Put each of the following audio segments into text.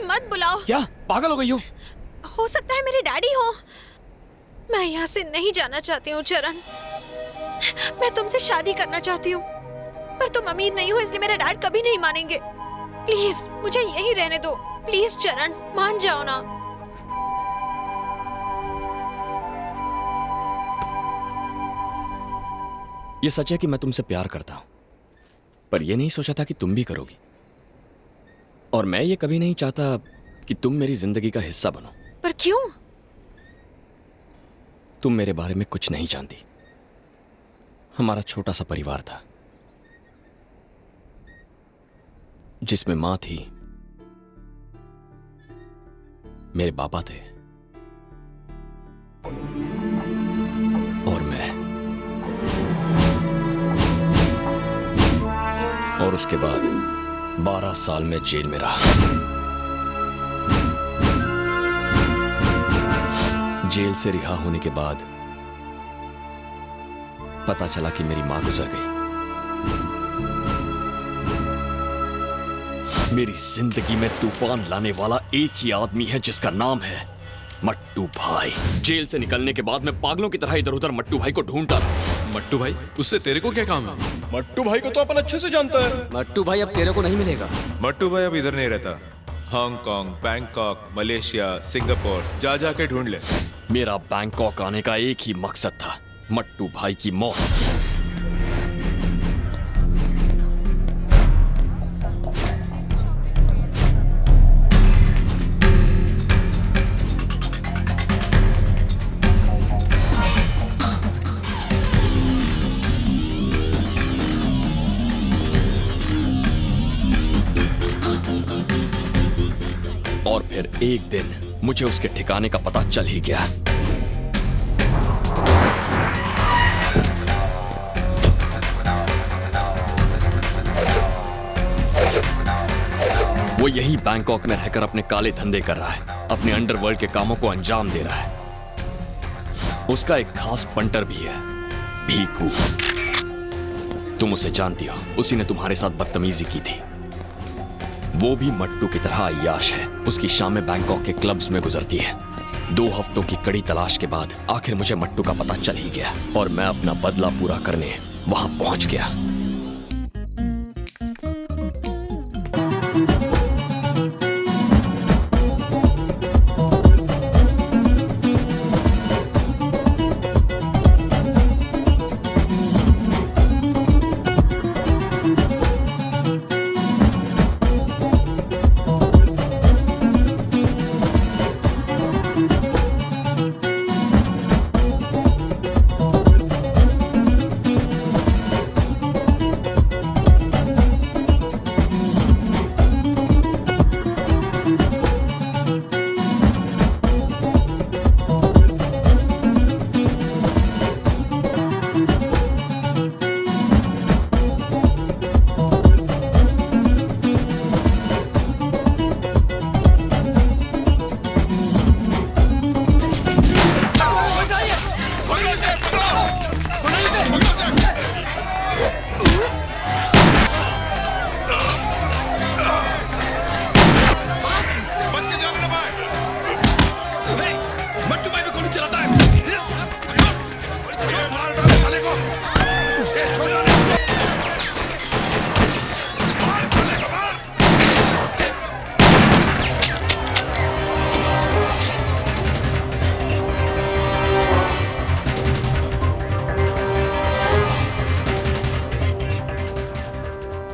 मत बुलाओ। क्या पागल हो गई हो सकता है मेरे डैडी हो। मैं यहाँ से नहीं जाना चाहती हूँ चरण। मैं तुमसे शादी करना चाहती हूँ, पर तुम अमीर नहीं हो इसलिए मेरे डैड कभी नहीं मानेंगे। प्लीज मुझे यहीं रहने दो। प्लीज चरण, मान जाओ ना। ये सच है कि मैं तुमसे प्यार करता हूं, पर यह नहीं सोचा था कि तुम भी करोगी। और मैं ये कभी नहीं चाहता कि तुम मेरी जिंदगी का हिस्सा बनो। पर क्यों? तुम मेरे बारे में कुछ नहीं जानती। हमारा छोटा सा परिवार था जिसमें मां थी, मेरे पापा थे और मैं। और उसके बाद 12 साल में जेल में रहा। जेल से रिहा होने के बाद पता चला कि मेरी मां गुजर गई। मेरी जिंदगी में तूफान लाने वाला एक ही आदमी है जिसका नाम है मट्टू भाई। जेल से निकलने के बाद मैं पागलों की तरह इधर उधर मट्टू भाई को ढूंढता रहा। मट्टू भाई? उससे तेरे को क्या काम है? मट्टू भाई को तो अपन अच्छे से जानता है। मट्टू भाई अब तेरे को नहीं मिलेगा। मट्टू भाई अब इधर नहीं रहता। हांगकांग, बैंकॉक, मलेशिया, सिंगापुर जा जाके ढूंढ ले। मेरा बैंकॉक आने का एक ही मकसद था, मट्टू भाई की मौत। और फिर एक दिन मुझे उसके ठिकाने का पता चल ही गया। वो यही बैंकॉक में रहकर अपने काले धंधे कर रहा है, अपने अंडरवर्ल्ड के कामों को अंजाम दे रहा है। उसका एक खास पंटर भी है, भीकू। तुम उसे जानती हो, उसी ने तुम्हारे साथ बदतमीजी की थी। वो भी मट्टू की तरह अय्याश है। उसकी शामें बैंकॉक के क्लब्स में गुजरती है। 2 हफ्तों की कड़ी तलाश के बाद आखिर मुझे मट्टू का पता चल ही गया और मैं अपना बदला पूरा करने वहां पहुंच गया।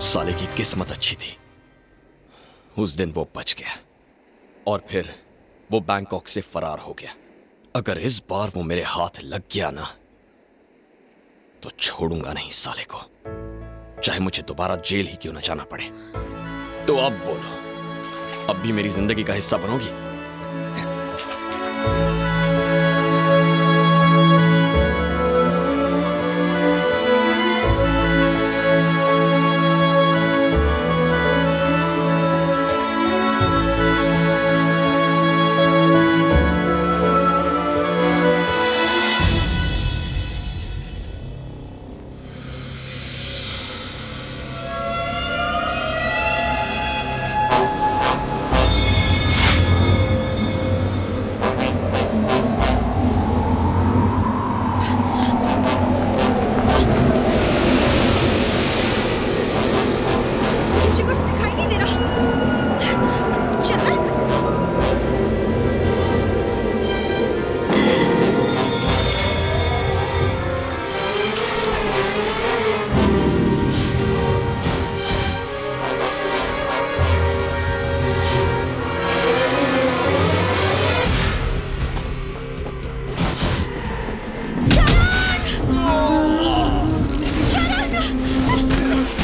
साले की किस्मत अच्छी थी, उस दिन वो बच गया और फिर वो बैंकॉक से फरार हो गया। अगर इस बार वो मेरे हाथ लग गया ना तो छोड़ूंगा नहीं साले को, चाहे मुझे दोबारा जेल ही क्यों ना जाना पड़े। तो अब बोलो, अब भी मेरी जिंदगी का हिस्सा बनोगी? मुझे कुछ दिखाई नहीं दे रहा। चरण,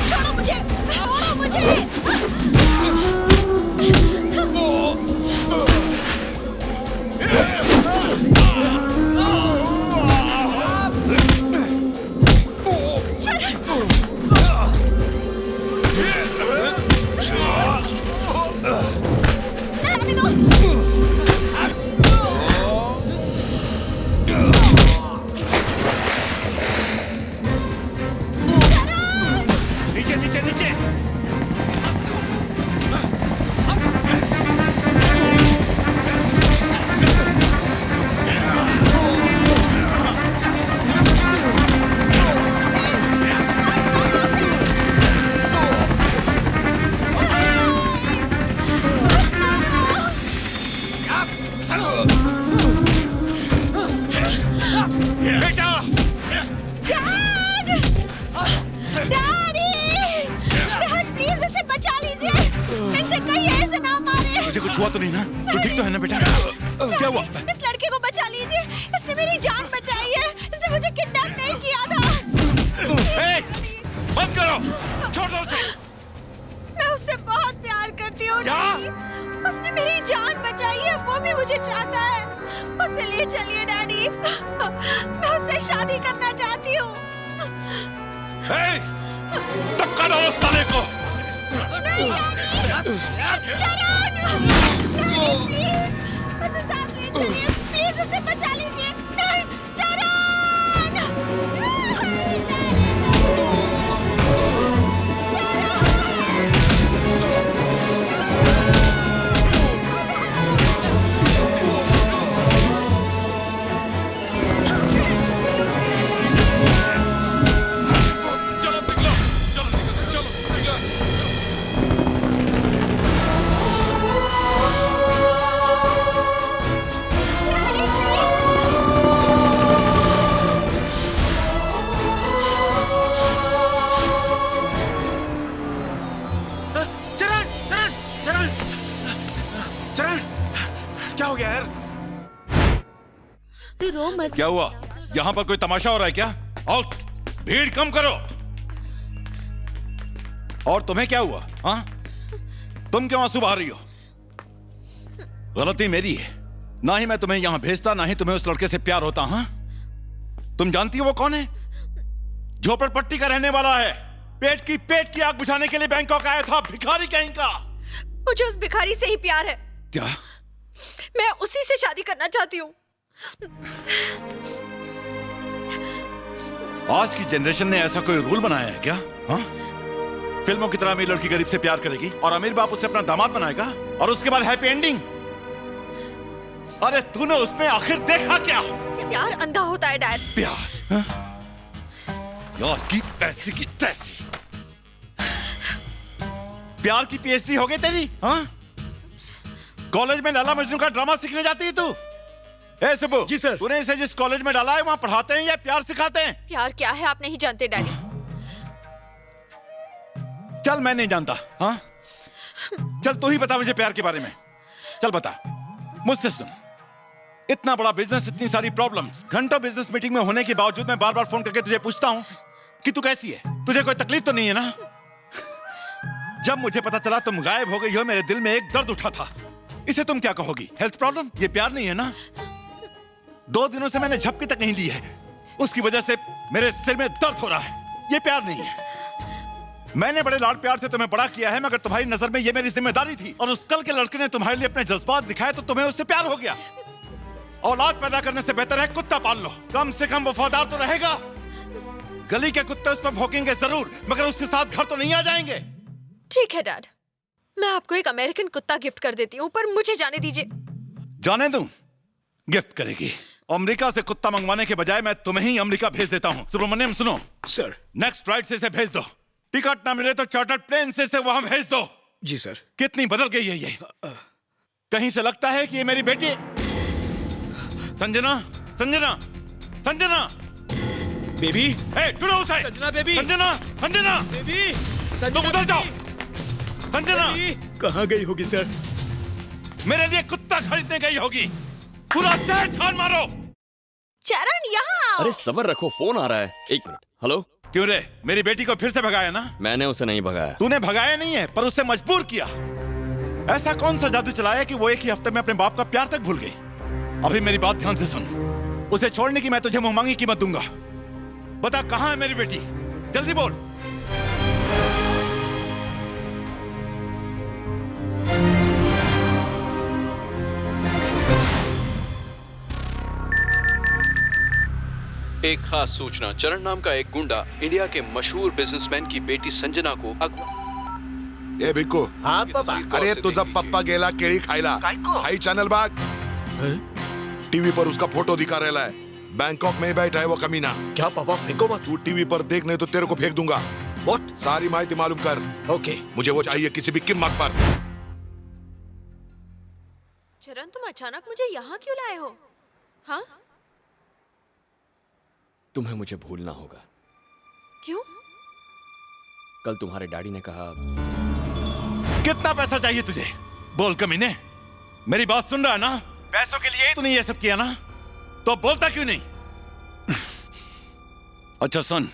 छोड़ो मुझे, छोड़ो मुझे। जाने दो। नीचे नीचे नीचे। बेटा डैड! डैडी! डैड, प्लीज इसे बचा लीजिए। इनसे कहिए इसे ना मारे। मुझे कुछ हुआ तो नहीं ना? तू ठीक तो है ना बेटा? क्या हुआ? इस लड़के को बचा लीजिए। इसने मेरी जान बचाई है। इसने मुझे किडनैप नहीं किया था। ए, बंद करो, छोड़ दो उसे। मैं उससे बहुत प्यार करती हूँ क्या? डैडी। उसने मेरी जान बचाई है, वो भी मुझे चाहता है। उसे ले चलिए डैडी। मैं उससे शादी करना चाहती हूँ। ए, धक्का दो उस साले को। नहीं डैडी! चरण! डैडी प्लीज, उसे साथ ले चलिए। प्लीज उसे बचा लीजिए। नहीं, चरण! नहीं, चलो निकलो, चलो निकलो, चलो निकलो। चरण चरण चरण चरण, क्या हो गया यार? तू रो मत। क्या हुआ? यहाँ पर कोई तमाशा हो रहा है क्या? और भीड़ कम करो। और तुम्हें क्या हुआ? हाँ, तुम क्यों आंसू बहा रही हो? गलती मेरी है। ना ही मैं तुम्हें यहाँ भेजता, ना ही तुम्हें उस लड़के से प्यार होता। हाँ, तुम जानती हो वो कौन है? झोपड़पट्टी का रहने वाला है। पेट की आग बुझाने के लिए बैंकॉक आया था, भिखारी कहीं का। मुझे उस भिखारी से ही प्यार है। क्या? मैं उसी से शादी करना चाहती हूँ। आज की जनरेशन ने ऐसा कोई रूल बनाया है क्या? हाँ? फिल्मों की तरह अमीर लड़की गरीब से प्यार करेगी और अमीर बाप उसे अपना दामाद बनाएगा और उसके बाद हैप्पी एंडिंग। अरे तूने उसमें आखिर देखा क्या? प्यार अंधा होता है डैड। प्यार? हाँ? यार की ऐसी की तैसी। प्यार की पीएचडी हो गई तेरी? हाँ? कॉलेज में लैला मजनू का ड्रामा सीखने जाती है तू? ए सुबु, जी सर। तूने इसे जिस कॉलेज में डाला है वहां पढ़ाते हैं या प्यार सिखाते हैं? प्यार क्या है आप नहीं जानते डैडी। चल मैं नहीं जानता। हाँ, चल तू ही बता मुझे प्यार के बारे में। चल बता, मुझसे सुन। इतना बड़ा बिजनेस, इतनी सारी प्रॉब्लम्स, घंटों बिजनेस मीटिंग में होने के बावजूद मैं बार बार फोन करके तुझे पूछता हूं कि तू कैसी है, तुझे कोई तकलीफ तो नहीं है ना? जब मुझे पता चला तुम गायब हो गई हो, मेरे दिल में एक दर्द उठा था। इसे तुम क्या कहोगी? Health problem? ये प्यार नहीं है ना? 2 दिनों से मैंने झपकी तक नहीं ली है, उसकी वजह से मेरे सिर में दर्द हो रहा है। ये प्यार नहीं है। मैंने बड़े लाड प्यार से तुम्हें बड़ा किया है, मगर तुम्हारी नजर में ये मेरी जिम्मेदारी थी। और उस कल के लड़के ने तुम्हारे लिए अपने जज्बात दिखाए तो तुम्हें उससे प्यार हो गया। औलाद पैदा करने से बेहतर है कुत्ता पाल लो, कम से कम वफादार तो रहेगा। गली के कुत्ते उस पर भौंकेंगे जरूर, मगर उसके साथ घर तो नहीं आ जाएंगे। ठीक है डैड, मैं आपको एक अमेरिकन कुत्ता गिफ्ट कर देती हूँ, पर मुझे जाने दीजिए। जाने दूं? गिफ्ट करेगी? अमेरिका से कुत्ता मंगवाने के बजाय मैं तुम्हें ही अमेरिका भेज देता हूँ। सुब्रमण्यम सुनो सर। नेक्स्ट फ्लाइट से इसे भेज दो। टिकट ना मिले तो चार्टर्ड प्लेन से वहां भेज दो। जी सर। कितनी बदल गई है ये। कहीं से लगता है कि ये मेरी बेटी। संजना, संजना, संजना, बेबी। टुडो उसे। संजना बेबी। संजना, संजना, बेबी। तुम उधर जाओ। संजना, कहाँ गई होगी सर? मेरे लिए कुत्ता खरीदने गई होगी। पूरा शहर छान मारो। चरण यहाँ आओ। अरे सबर रखो, फोन आ रहा है। एक मिनट। हेलो। क्यों रे, मेरी बेटी को फिर से भगाया ना? मैंने उसे नहीं भगाया। तूने भगाया नहीं है, पर उससे मजबूर किया। ऐसा कौन सा जादू चलाया कि वो एक ही हफ्ते में अपने बाप का प्यार तक भूल गई? अभी मेरी बात ध्यान से सुन। उसे छोड़ने की मैं तुझे मुंहमांगी कीमत दूंगा। बता कहां है मेरी बेटी, जल्दी बोल। एक खास सूचना। चरण नाम का एक गुंडा इंडिया के मशहूर बिजनेसमैन की बेटी संजना को ए भिक्कू, हाँ पापा। अरे तुझा पप्पा गेला केळी खायला हाई चॅनल बाग टीवी पर उसका फोटो दिखा रहा है। बैंकॉक में बैठा है वो कमीना। क्या पापा, फेंको मत। तू टीवी पर देख, नहीं तो तेरे को फेंक दूंगा। व्हाट? सारी माहिती मालूम कर। ओके। मुझे वो चाहिए किसी भी कीमत पर। चरण, तुम अचानक मुझे यहाँ क्यों लाए हो? हाँ? तुम्हें मुझे भूलना होगा। क्यों? कल तुम्हारे डैडी ने कहा। कितना पैसा चाहिए तुझे? बोल कमीने, मेरी बात सुन रहा है ना? पैसों के लिए तूने ये सब किया ना? तो बोलता क्यों नहीं? अच्छा सुन,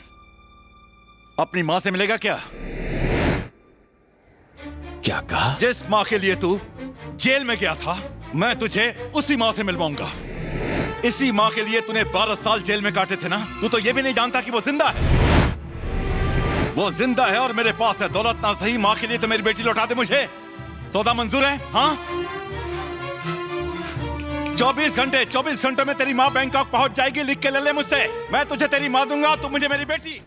अपनी मां से मिलेगा क्या? क्या कहा? जिस मां के लिए तू जेल में गया था, मैं तुझे उसी मां से मिलवाऊंगा। इसी मां के लिए तूने 12 साल जेल में काटे थे ना? तू तो ये भी नहीं जानता कि वो जिंदा है। वो जिंदा है और मेरे पास है दौलत ना सही। मां के लिए तो मेरी बेटी लौटा दे मुझे। सौदा मंजूर है? हाँ? 24 घंटों में तेरी मां बैंकॉक पहुंच जाएगी। लिख के ले ले मुझसे। मैं तुझे तेरी मां दूंगा, तू मुझे मेरी बेटी।